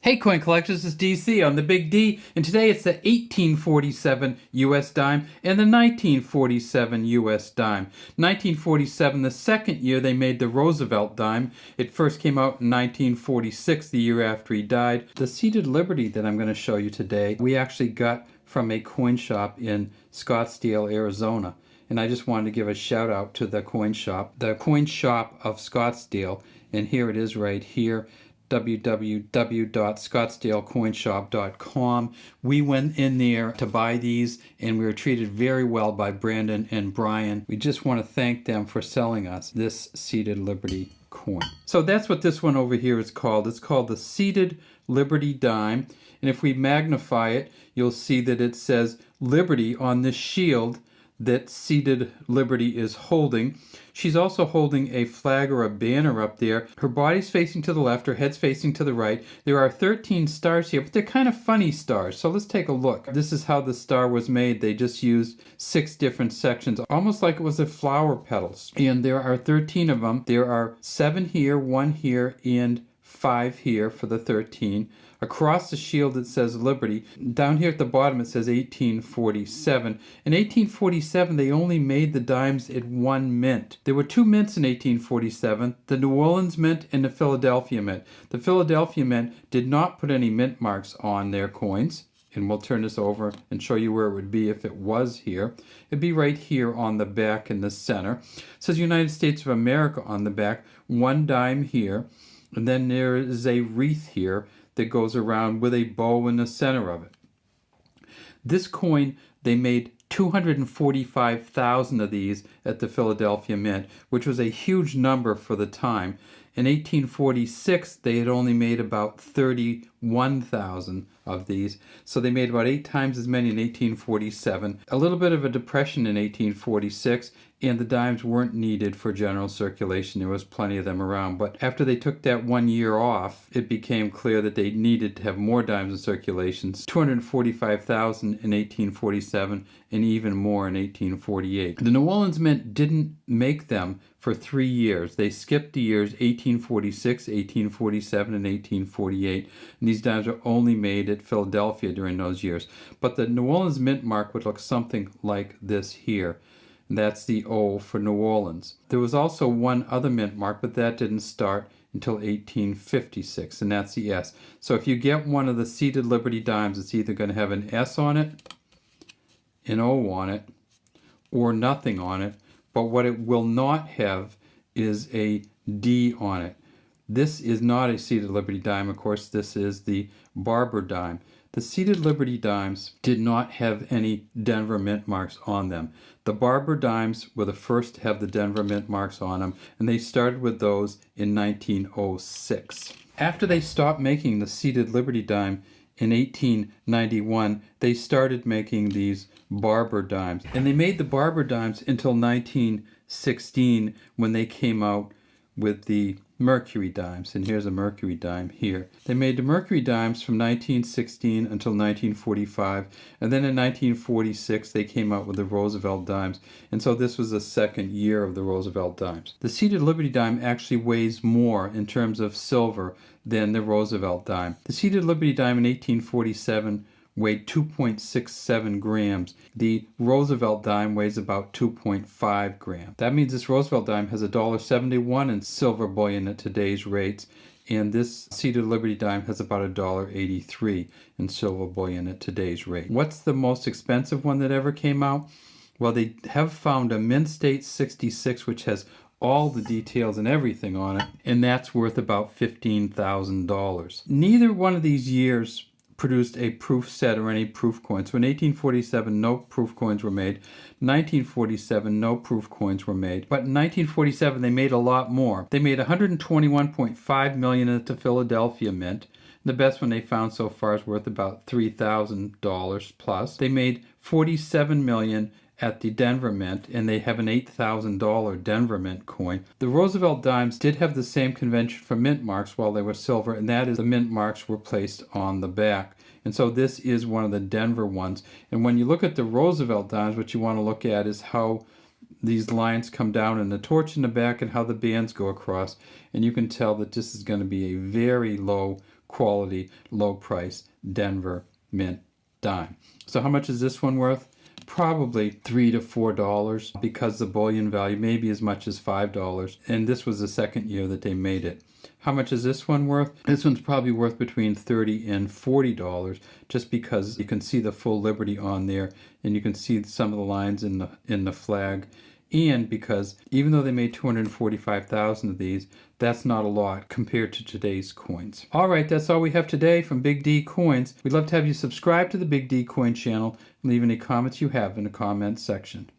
Hey coin collectors, it's DC on the Big D, and today it's the 1847 US dime and the 1947 US dime. 1947, the second year they made the Roosevelt dime. It first came out in 1946, the year after he died. The seated Liberty that I'm going to show you today, we actually got from a coin shop in Scottsdale, Arizona. And I just wanted to give a shout out to the coin shop of Scottsdale, and here it is right here. www.scottsdalecoinshop.com. We went in there to buy these and we were treated very well by Brandon and Brian. We just want to thank them for selling us this seated Liberty coin. So that's what this one over here is called. It's called the seated Liberty dime, and if we magnify it, you'll see that it says Liberty on this shield that seated Liberty is holding. She's also holding a flag or a banner up there. Her body's facing to the left, her head's facing to the right. There are 13 stars here, but they're kind of funny stars. So let's take a look. This is how the star was made. They just used 6 different sections, almost like it was a flower petals. And there are 13 of them. There are 7 here, 1 here, and 5 here for the 13. Across the shield it says Liberty. Down here at the bottom it says 1847. In 1847 they only made the dimes at 1 mint. There were 2 mints in 1847, the New Orleans Mint and the Philadelphia Mint. The Philadelphia Mint did not put any mint marks on their coins. And we'll turn this over and show you where it would be if it was here. It'd be right here on the back in the center. It says United States of America on the back, 1 dime here. And then there is a wreath here that goes around with a bow in the center of it. This coin, they made 245,000 of these at the Philadelphia Mint, which was a huge number for the time. In 1846, they had only made about 31,000 of these, so they made about 8 times as many in 1847. A little bit of a depression in 1846, and the dimes weren't needed for general circulation. There was plenty of them around, but after they took that 1 year off, it became clear that they needed to have more dimes in circulation. 245,000 in 1847, and even more in 1848. The New Orleans Mint didn't make them for 3 years. They skipped the years 1846, 1847, and 1848, and these dimes were only made at Philadelphia during those years. But the New Orleans Mint mark would look something like this here. And that's the O for New Orleans. There was also one other mint mark, but that didn't start until 1856, and that's the S. So if you get one of the seated Liberty dimes, it's either going to have an S on it, an O on it, or nothing on it. But what it will not have is a D on it. This is not a seated Liberty dime, of course. This is the Barber dime. The seated Liberty dimes did not have any Denver mint marks on them. The Barber dimes were the first to have the Denver mint marks on them, and they started with those in 1906. After they stopped making the seated Liberty dime in 1891, they started making these Barber dimes. And they made the Barber dimes until 1916 when they came out with the Mercury dimes, and here's a Mercury dime here. They made the Mercury dimes from 1916 until 1945, and then in 1946 they came out with the Roosevelt dimes, and so this was the second year of the Roosevelt dimes. The seated Liberty dime actually weighs more in terms of silver than the Roosevelt dime. The seated Liberty dime in 1847 weighed 2.67 grams. The Roosevelt dime weighs about 2.5 grams. That means this Roosevelt dime has $1.71 in silver bullion at today's rates, and this seated Liberty dime has about $1.83 in silver bullion at today's rate. What's the most expensive one that ever came out? Well, they have found a Mint State 66, which has all the details and everything on it, and that's worth about $15,000. Neither one of these years produced a proof set or any proof coins. So in 1847, no proof coins were made. 1947, no proof coins were made. But in 1947, they made a lot more. They made $121.5 million at the Philadelphia Mint. The best one they found so far is worth about $3,000 plus. They made $47 million at the Denver Mint, and they have an $8,000 Denver Mint coin. The Roosevelt dimes did have the same convention for mint marks while they were silver, and that is the mint marks were placed on the back. And so this is one of the Denver ones. And when you look at the Roosevelt dimes, what you want to look at is how these lines come down in the torch in the back and how the bands go across. And you can tell that this is going to be a very low quality, low price Denver mint dime. So how much is this one worth? Probably $3 to $4 because the bullion value may be as much as $5. And this was the second year that they made it. How much is this one worth? This one's probably worth between $30 and $40 just because you can see the full Liberty on there and you can see some of the lines in the flag. And because even though they made 245,000 of these, that's not a lot compared to today's coins. All right, that's all we have today from Big D Coins. We'd love to have you subscribe to the Big D Coin channel and leave any comments you have in the comments section.